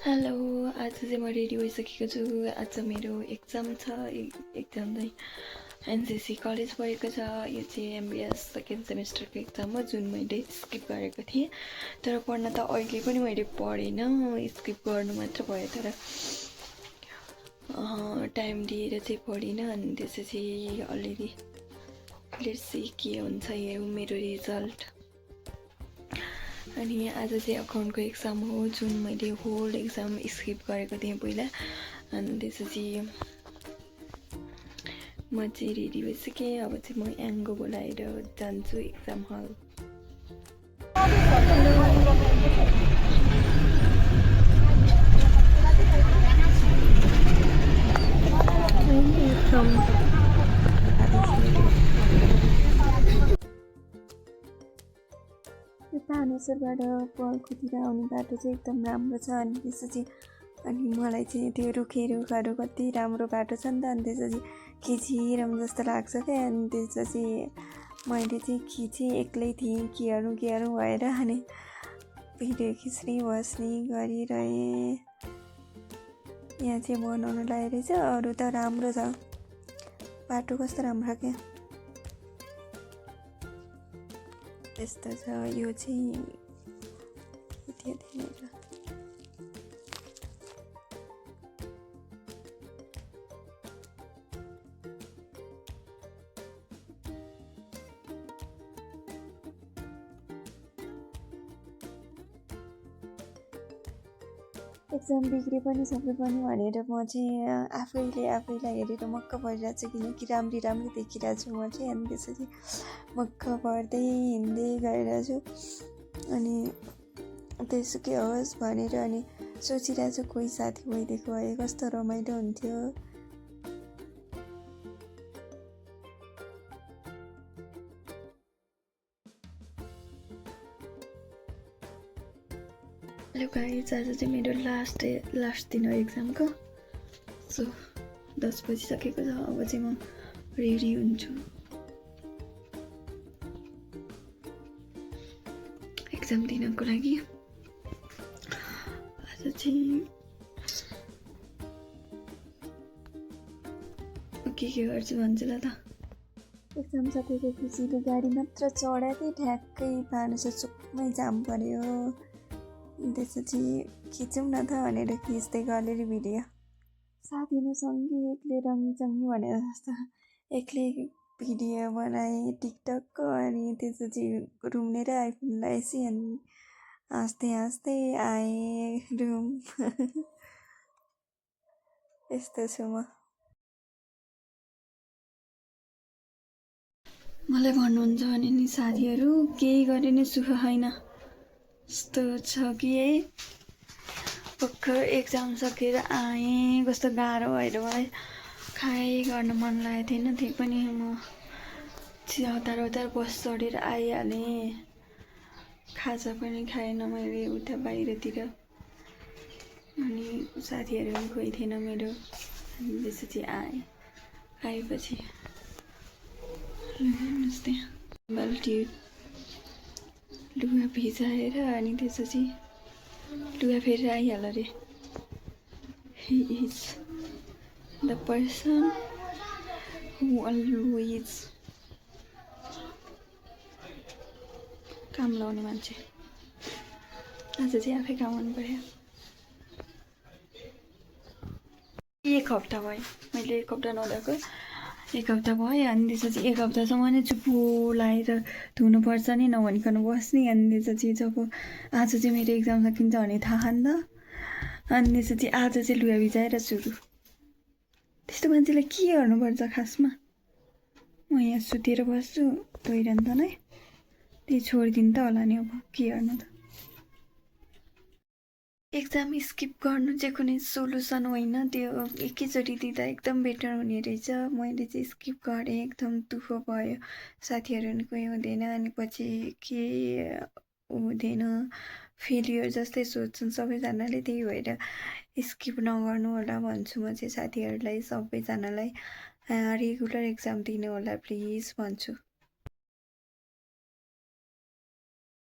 Hello, आज चाहिँ म रेडी भइसकेको छु। आज मेरो एक्जाम छ। एक्जाम चाहिँ एनसीसी कलेज भएको छ। यो चाहिँ एमबिएस सेकेन्ड सेमेस्टरको एक्जाम हो, जुन मैले स्किप गरेको थिएँ। तर पढ्न त अहिले पनि मैले पढिनँ, स्किप गर्नु मात्र भयो। तर टाइम दिएर चाहिँ पढिनँ। अनि त्यसपछि अलरेडी लेट्स सी के हुन्छ यो मेरो रिजल्ट। अनि आज चाहिँ अकाउन्टको एक्जाम हो, जुन मैले होल एक्जाम स्किप गरेको थिएँ पहिला। अनि त्यसपछि म चाहिँ रेडी भइसकेँ। अब चाहिँ म याङ्गो बोलाएर जान्छु एक्जाम हल। यो तानेश्वरबाट पर्खुतिर आउने बाटो चाहिँ एकदम राम्रो छ। अनि त्यसपछि मलाई चाहिँ त्यो रुखहरू कति राम्रो बाटो छ नि त। अनि त्यसपछि खिचिरहँ जस्तो लाग्छ क्या। अनि त्यसपछि मैले चाहिँ खिचेँ, एक्लै थिएँ, के भएर। अनि भिडियो खिच्ने बस्ने गरिरहेँ। यहाँ चाहिँ बनाउनु लागेको रहेछ। अरू त राम्रो छ, बाटो कस्तो राम्रो क्या। यस्तो छ। यो चाहिँ एक्जाम बिग्रे पनि सबै पनि भनेर म चाहिँ आफैलाई हेरेर मक्क परिरहेको छु, किनकि राम्री देखिरहेको छु म चाहिँ। अनि त्यसपछि मक्क पर्दै हिँड्दै गइरहेको छु। अनि त्यसो के होस् भनेर अनि सोचिरहेको छु, कोही साथी भइदिएको भए कस्तो रमाइलो हुन्थ्यो। हेलो गाइस, आज चाहिँ मेरो लास्ट दिन हो एक्जामको। सो 10 बजिसकेको छ। अब चाहिँ म रेडी हुन्छु एक्जाम दिनको लागि। आज चाहिँ के गर्छु भन्छु ल त। एक्जाम सकेको खुसीले गाडी मात्र चढाएकै ठ्याक्कै भानुसा चोकमै जाम पर्यो। त्यसपछि खिचौँ न त भनेर खिच्दै गलेर भिडियो। साथीहरू सँगै एक्लै रङ्गी भनेर जस्तो एक्लै भिडियो बनाएँ टिकटकको। अनि त्यसपछि रुम्नेर आइफोन लगाएपछि अनि हाँस्दै आएँ रुम। यस्तो छु म। मलाई भन्नुहुन्छ भने नि साथीहरू, केही गरे नि सुख छैन यस्तो छ कि है। भर्खर एक्जाम सकेर आएँ, कस्तो गाह्रो भएर मलाई खाइ गर्न मन लागेको थिएन। त्यही पनि म हतार बस चढेर आइहालेँ। खाजा पनि खाएन मैले उता बाहिरतिर। अनि साथीहरू पनि कोही थिएन मेरो। अनि त्यसपछि आएपछि हेर्नुहोस् त्यहाँ बाल्टी लुगा भिजाएर अनि त्यसपछि लुगा फेरेर आइहाल्यो अरे। He is the person who always काम लाउने मान्छे। आज चाहिँ आफै काम गर्नु पर्यो। एक हप्ता भयो मैले एक हप्ता नधोएको। एक हप्ता भयो। अनि त्यसपछि एक हप्तासम्म नै चुप्पो लगाएर धुनुपर्छ नि नभनिकन बस्ने। अनि त्यसपछि जब आज चाहिँ मेरो एक्जाम सकिन्छ भने थाहा नि त। अनि त्यसपछि आज चाहिँ लुगा भिजाएर सुरु। त्यस्तो मान्छेलाई के गर्नुपर्छ खासमा। म यहाँ सुतेर बस्छु, धोइरहन्छ नै त्यही छोडिदिनु त होला नि। अब के गर्नु त। एक्जाम स्किप गर्नु चाहिँ कुनै सोल्युसन होइन। त्यो एकैचोटि दिँदा एकदम बेटर हुने रहेछ। मैले चाहिँ स्किप गरेँ, एकदम दुःख भयो। साथीहरू नि कोही हुँदैन, अनि पछि के हुँदैन, फेलियर जस्तै सोच्छन् सबैजनाले। त्यही भएर स्किप नगर्नु होला भन्छु म चाहिँ साथीहरूलाई, सबैजनालाई। रेगुलर एक्जाम दिनु होला प्लिज भन्छु।